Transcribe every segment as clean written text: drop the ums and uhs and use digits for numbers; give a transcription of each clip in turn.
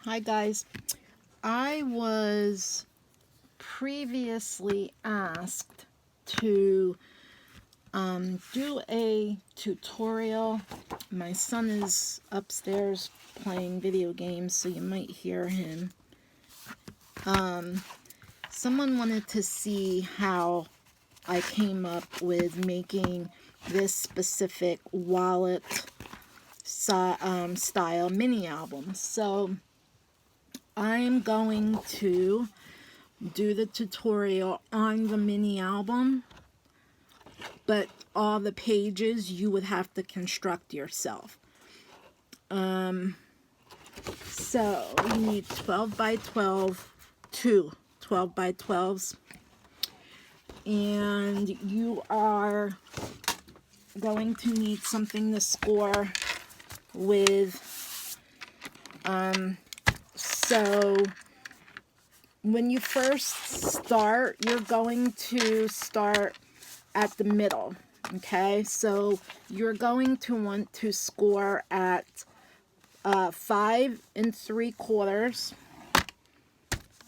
Hi guys. I was previously asked to do a tutorial. My son is upstairs playing video games, so you might hear him. Someone wanted to see how I came up with making this specific wallet style mini album. So I'm going to do the tutorial on the mini album, but all the pages you would have to construct yourself. So you need 12 by 12, two 12 by 12s, and you are going to need something to score with. So when you first start, you're going to start at the middle, okay? So you're going to want to score at 5 3/4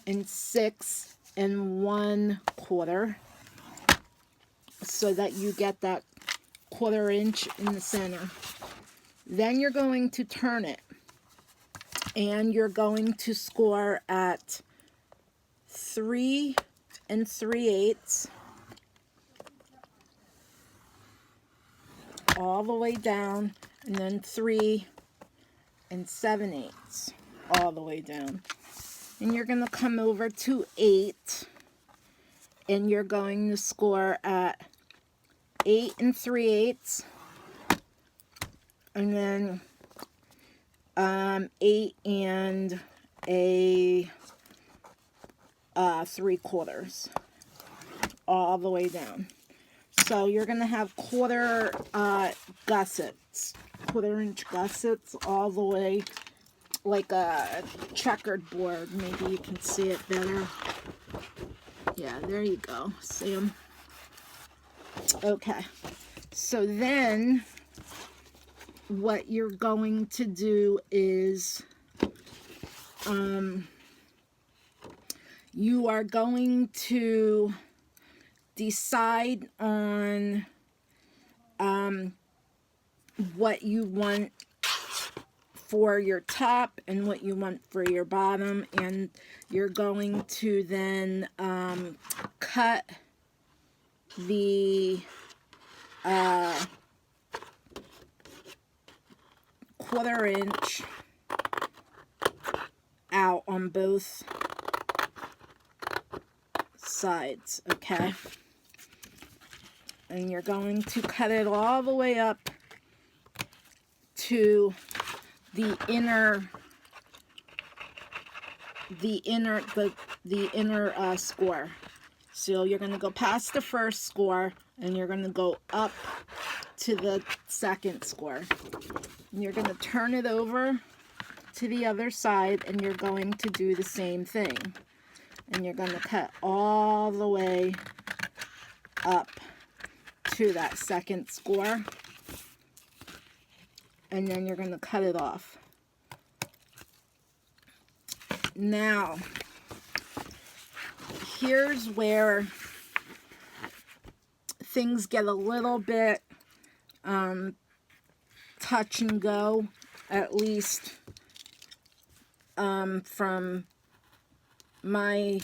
and 6 1/4, so that you get that 1/4 inch in the center. Then you're going to turn it, and you're going to score at 3 3/8 all the way down, and then 3 7/8 all the way down. And you're going to come over to 8, and you're going to score at 8 3/8, and then 8 3/4 all the way down. So you're going to have 1/4 gussets, 1/4 inch gussets all the way, like a checkered board. Maybe you can see it better. Yeah, there you go. See them? Okay. So then what you're going to do is you are going to decide on what you want for your top and what you want for your bottom, and you're going to then cut the 1/4 inch out on both sides, okay? And you're going to cut it all the way up to the inner score. So you're going to go past the first score, and you're going to go up to the second score. And you're going to turn it over to the other side, and you're going to do the same thing. And you're going to cut all the way up to that second score, and then you're going to cut it off. Now, here's where things get a little bit touch and go, at least from my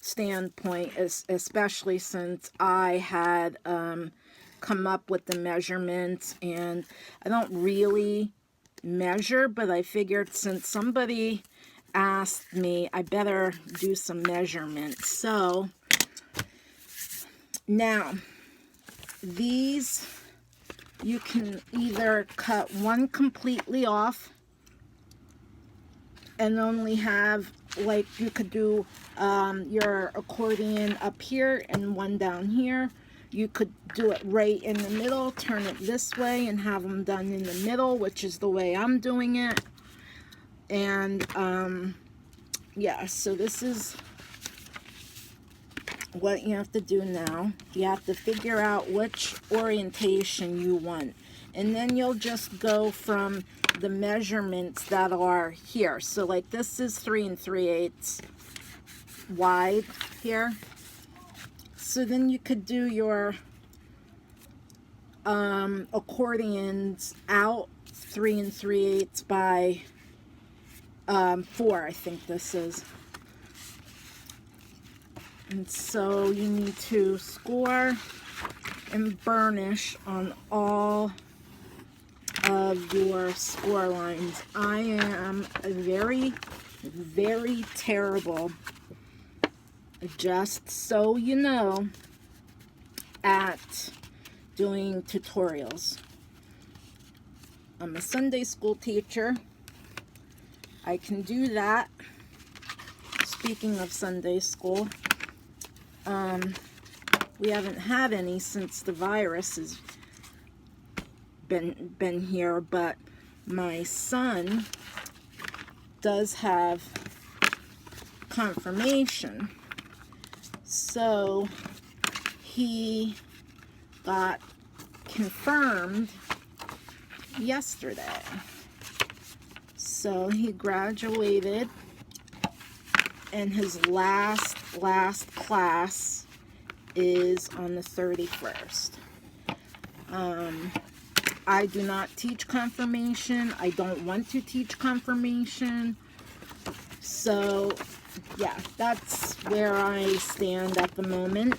standpoint, especially since I had come up with the measurements, and I don't really measure, but I figured since somebody asked me, I better do some measurements. So now these, you can either cut one completely off and only have, like, you could do your accordion up here and one down here. You could do it right in the middle, turn it this way, and have them done in the middle, which is the way I'm doing it. And yeah, so this is what you have to do now. You have to figure out which orientation you want. And then you'll just go from the measurements that are here. So like this is 3 3/8 wide here. So then you could do your accordions out 3 3/8 by 4, I think this is. And so you need to score and burnish on all of your score lines. I am very, very terrible, just so you know, at doing tutorials. I'm a Sunday school teacher. I can do that. Speaking of Sunday school, we haven't had any since the virus has been here, but my son does have confirmation, so he got confirmed yesterday. So he graduated, and his last class is on the 31st. I do not teach confirmation. I don't want to teach confirmation. So yeah, that's where I stand at the moment.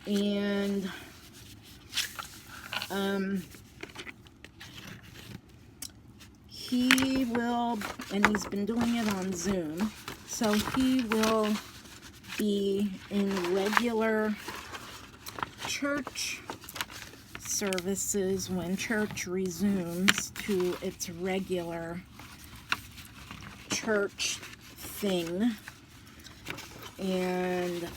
And he will, and he's been doing it on Zoom, so he will be in regular church services when church resumes to its regular church thing. And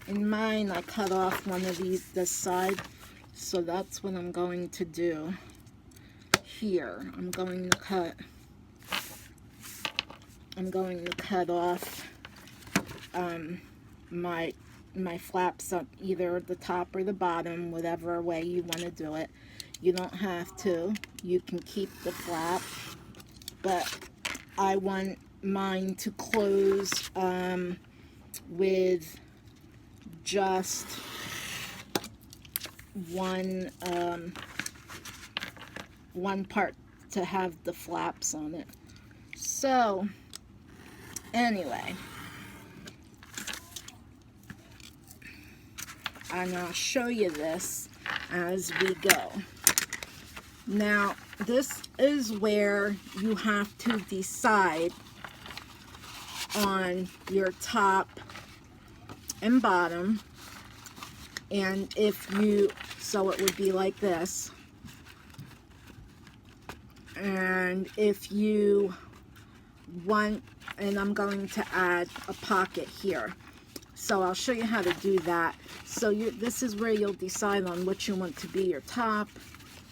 in mine, I cut off one of this side, so that's what I'm going to do here. I'm going to cut off my flaps on either the top or the bottom, whatever way you want to do it. You don't have to. You can keep the flap, but I want mine to close with just one part to have the flaps on it. So anyway, and I'll show you this as we go. Now, this is where you have to decide on your top and bottom. And if you, so it would be like this. And if you want, and I'm going to add a pocket here. So I'll show you how to do that. So this is where you'll decide on what you want to be your top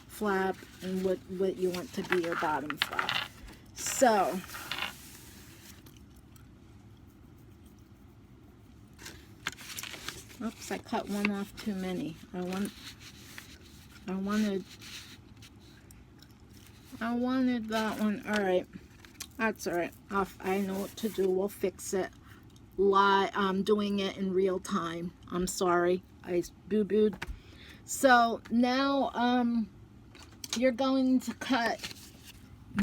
flap and what you want to be your bottom flap. So oops, I cut one off too many. I wanted that one. All right, that's all right. I know what to do. We'll fix it. I'm doing it in real time. I'm sorry, I boo-booed. So now you're going to cut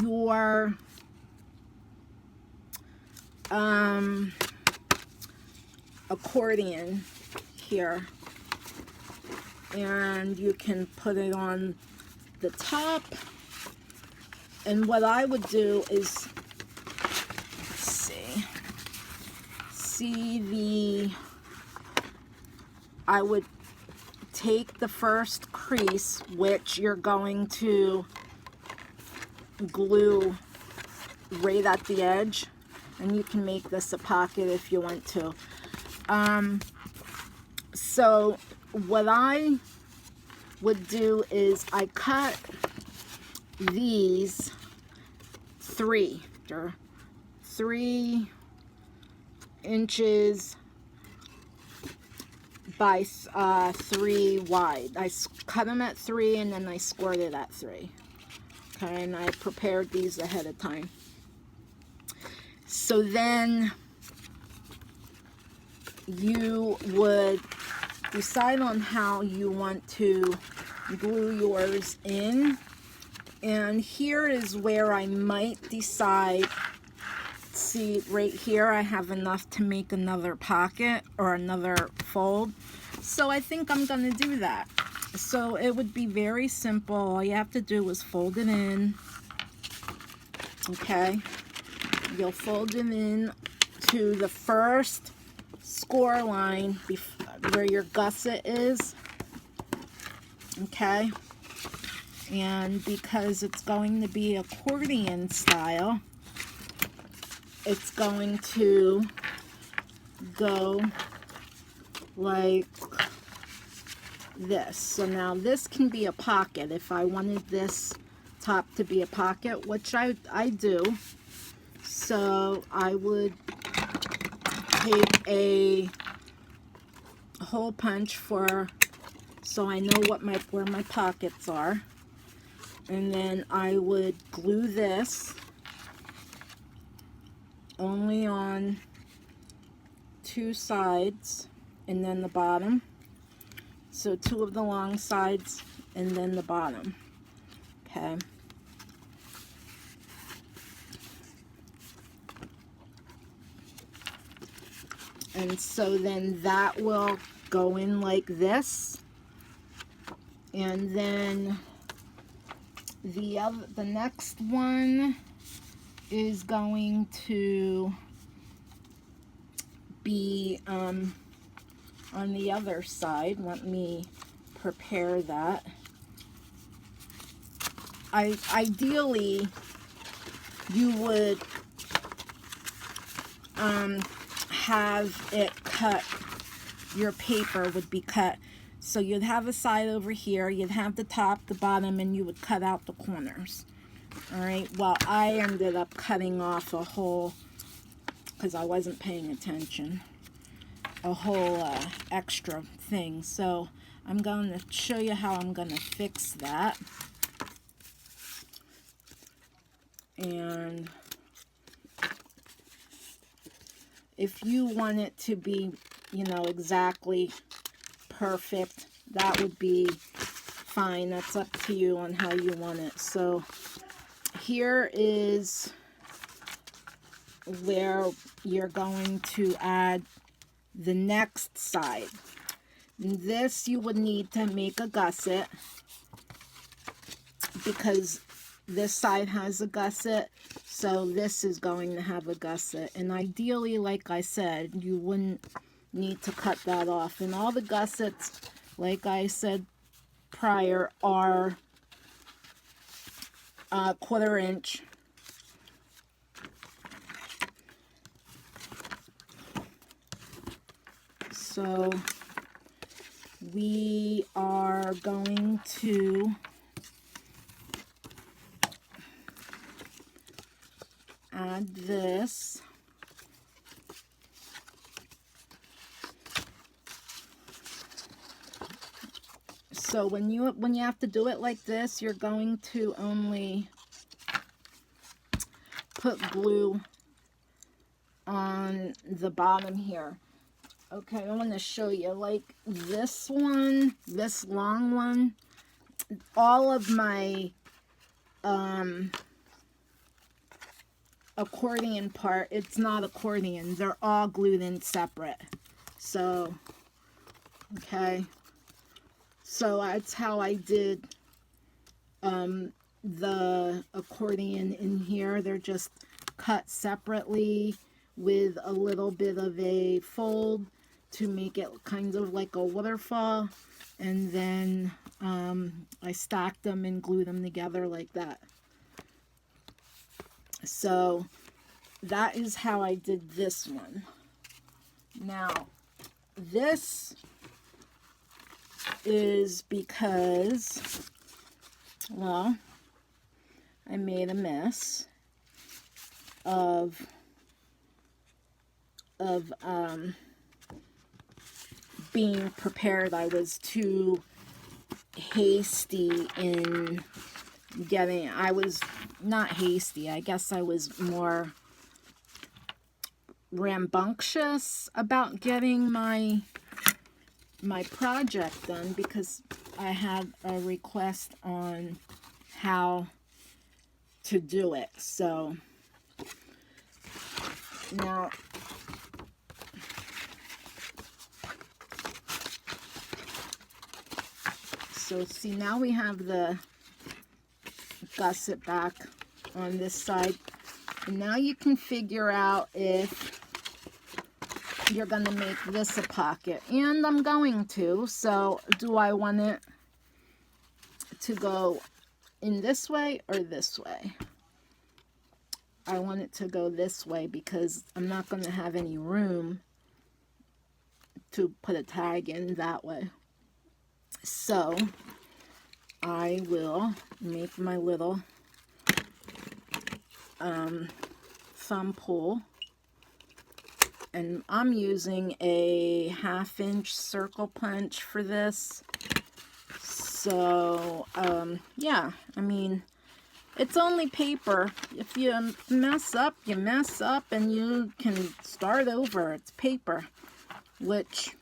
your accordion here, and you can put it on the top. And what I would do is, I would take the first crease, which you're going to glue right at the edge, and you can make this a pocket if you want to. So what I would do is I cut these three inches by 3 wide. I cut them at 3 and then I scored it at 3. Okay, and I prepared these ahead of time. So then you would decide on how you want to glue yours in. And here is where I might decide, see right here I have enough to make another pocket or another fold. So I think I'm going to do that. So it would be very simple. All you have to do is fold it in. Okay. You'll fold it in to the first score line where your gusset is. Okay. And because it's going to be accordion style, it's going to go like this. So now this can be a pocket if I wanted this top to be a pocket, which I do. So I would take a hole punch so I know where my pockets are, and then I would glue this only on 2 sides and then the bottom. So 2 of the long sides and then the bottom. Okay. And so then that will go in like this. And then the next one is going to be on the other side. Let me prepare that. Ideally, you would have it cut, your paper would be cut. So you'd have a side over here, you'd have the top, the bottom, and you would cut out the corners. Alright, well, I ended up cutting off a whole, because I wasn't paying attention, a whole extra thing. So I'm going to show you how I'm going to fix that. And if you want it to be, you know, exactly perfect, that would be fine. That's up to you on how you want it. So here is where you're going to add the next side. And this you would need to make a gusset because this side has a gusset, so this is going to have a gusset. And ideally, like I said, you wouldn't need to cut that off. And all the gussets, like I said prior, are 1/4 inch. So we are going to add this. So when you have to do it like this, you're going to only put glue on the bottom here. Okay, I want to show you, like this one, this long one, all of my accordion part, it's not accordion, they're all glued in separate. So, okay, so that's how I did the accordion in here. They're just cut separately with a little bit of a fold to make it kind of like a waterfall, and then I stacked them and glued them together like that. So that is how I did this one. Now this is because, well, I made a mess of of being prepared. I was too hasty in getting, I was not hasty, I guess I was more rambunctious about getting my project done, because I had a request on how to do it. So now see, now we have the gusset back on this side, and now you can figure out if you're going to make this a pocket, and I'm going to. So do I want it to go in this way or this way? I want it to go this way because I'm not going to have any room to put a tag in that way. So I will make my little thumb pull, and I'm using a 1/2-inch circle punch for this. So yeah, I mean, it's only paper. If you mess up, you mess up, and you can start over. It's paper, which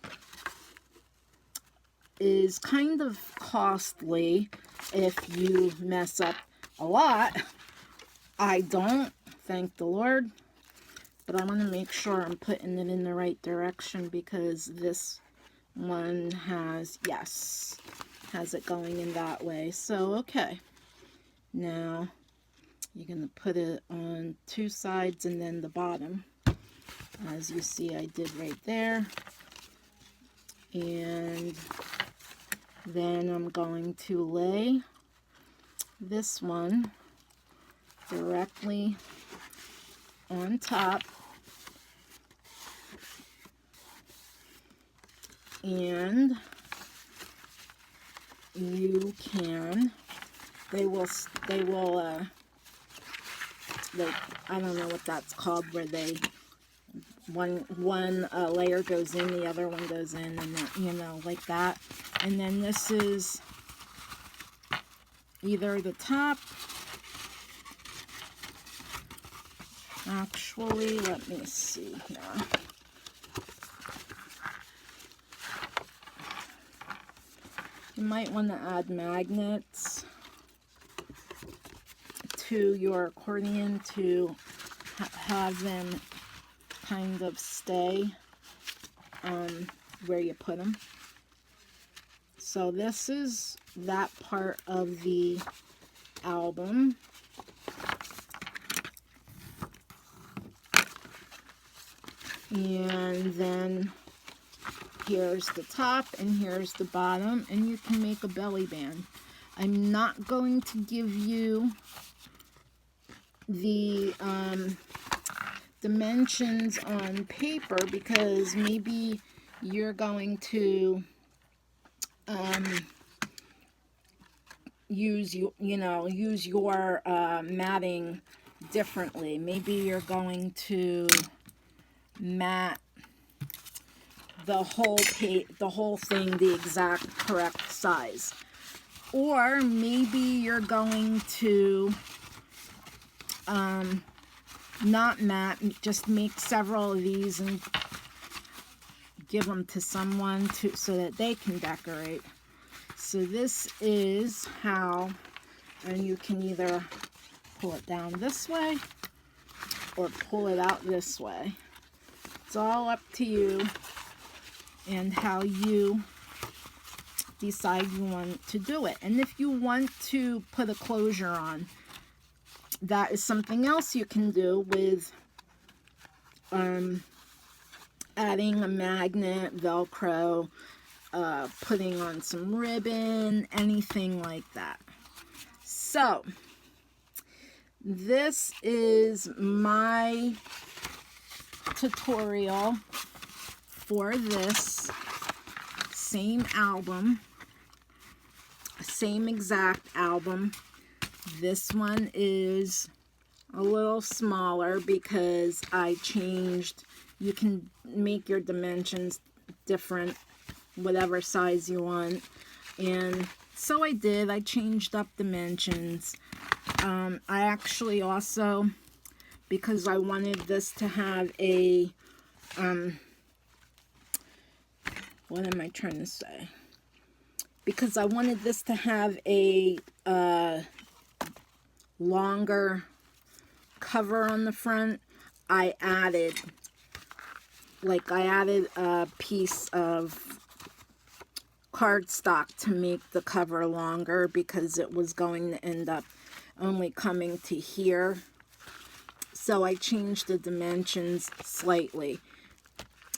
is kind of costly if you mess up a lot. I don't, thank the Lord, but I want to make sure I'm putting it in the right direction, because this one has, yes, has it going in that way. So okay, now you're going to put it on 2 sides and then the bottom, as you see I did right there. And then I'm going to lay this one directly on top, and you can, they will I don't know what that's called, where they one layer goes in, the other one goes in, and then, you know, like that. And then this is either the top, actually, let me see here. You might want to add magnets to your accordion to have them kind of stay where you put them. So this is that part of the album. And then here's the top and here's the bottom, and you can make a belly band. I'm not going to give you the dimensions on paper, because maybe you're going to use your matting differently. Maybe you're going to mat the whole thing the exact correct size, or maybe you're going to not mat, just make several of these and give them to someone so that they can decorate. So this is how, and you can either pull it down this way or pull it out this way. It's all up to you and how you decide you want to do it. And if you want to put a closure on, that is something else you can do with adding a magnet, Velcro, putting on some ribbon, anything like that. So this is my tutorial for this same album, same exact album. This one is a little smaller because I changed You can make your dimensions different, whatever size you want. And so I did. I changed up dimensions. I actually also, because I wanted this to have a, what am I trying to say? Because I wanted this to have a longer cover on the front, I added a piece of cardstock to make the cover longer, because it was going to end up only coming to here. So I changed the dimensions slightly.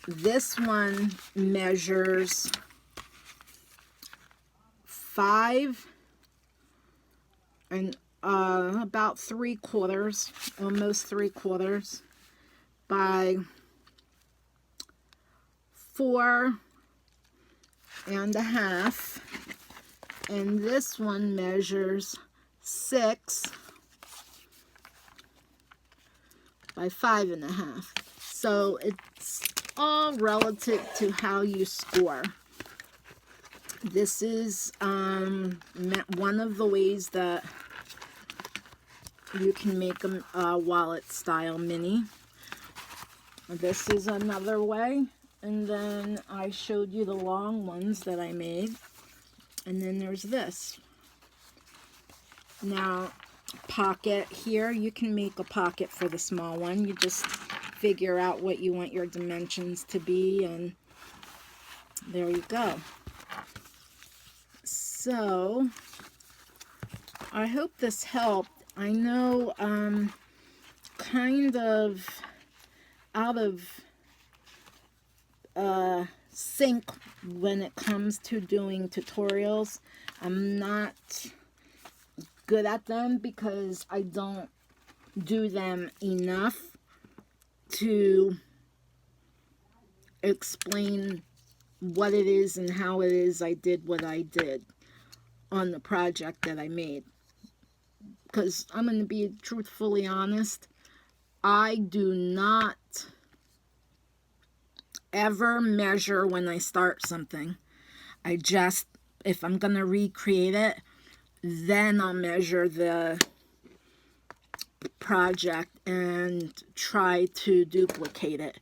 This one measures 5 and about 3/4, almost 3/4 by 4.5, and this one measures 6 by 5.5. So it's all relative to how you score. This is one of the ways that you can make a wallet style mini. This is another way, and then I showed you the long ones that I made, and then there's this. Now, pocket here, you can make a pocket for the small one. You just figure out what you want your dimensions to be, and there you go. So I hope this helped. I know kind of out of sync when it comes to doing tutorials. I'm not good at them because I don't do them enough to explain what it is and how it is I did what I did on the project that I made. Because I'm going to be truthfully honest, I do not ever measure when I start something. I just, if I'm going to recreate it, then I'll measure the project and try to duplicate it.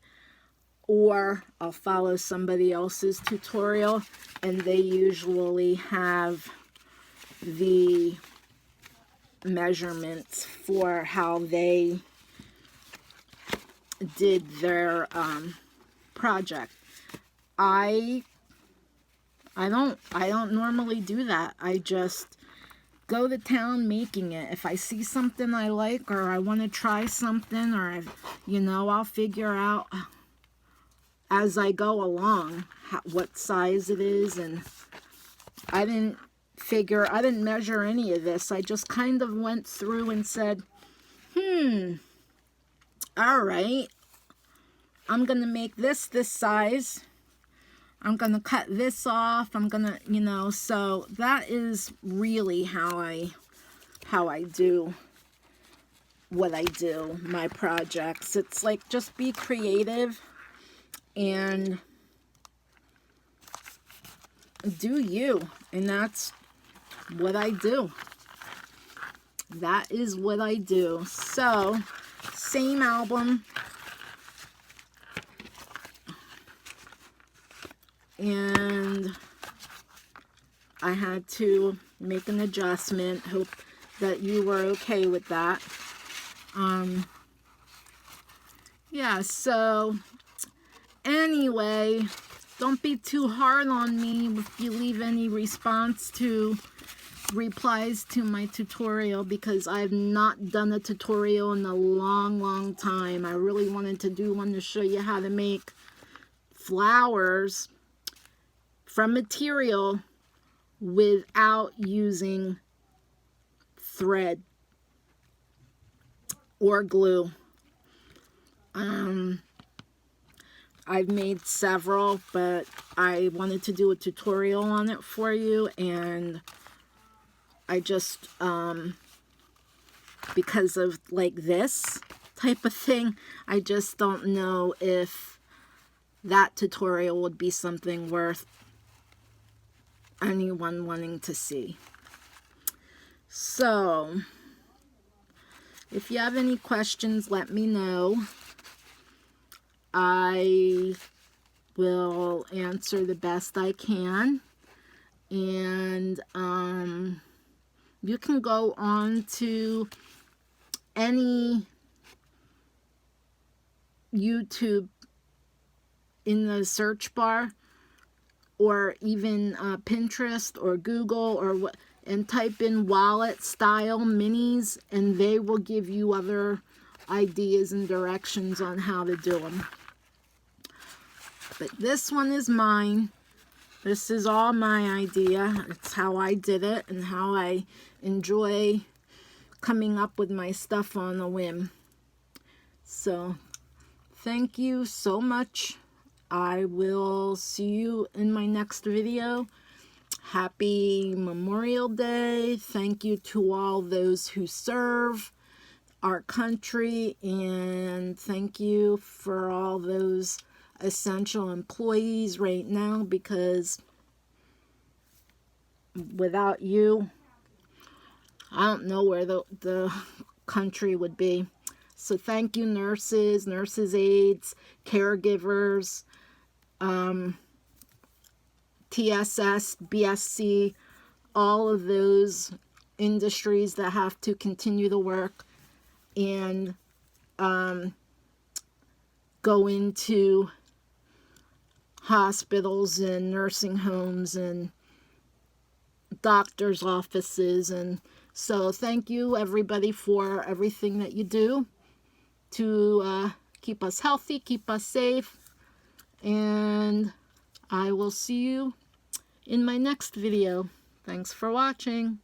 Or I'll follow somebody else's tutorial, and they usually have the measurements for how they did their project. I don't normally do that. I just go to town making it. If I see something I like, or I want to try something, or I'll figure out as I go along what size it is. And I didn't measure any of this. I just kind of went through and said, all right, I'm going to make this size. I'm going to cut this off. I'm going to, so that is really how I do what I do, my projects. It's like, just be creative and do you. And that's what I do. That is what I do. So, same album. And I had to make an adjustment. Hope that you were okay with that. Yeah, so anyway, don't be too hard on me if you leave any replies to my tutorial, because I've not done a tutorial in a long time. I really wanted to do one to show you how to make flowers from material without using thread or glue. I've made several, but I wanted to do a tutorial on it for you, and I just, because of like this, type of thing. I just don't know if that tutorial would be something worth anyone wanting to see. So, if you have any questions, let me know. I will answer the best I can. And you can go on to any YouTube in the search bar, or even Pinterest or Google, or what, and type in wallet style minis, and they will give you other ideas and directions on how to do them. But this one is mine. This is all my idea. It's how I did it and how I enjoy coming up with my stuff on a whim. So thank you so much. I will see you in my next video. Happy Memorial Day. Thank you to all those who serve our country, and thank you for all those essential employees right now, because without you, I don't know where the country would be. So thank you, nurses, nurses' aides, caregivers, TSS, BSC, all of those industries that have to continue to work and go into hospitals and nursing homes and doctors' offices. And so thank you, everybody, for everything that you do to keep us healthy, keep us safe, and I will see you in my next video. Thanks for watching.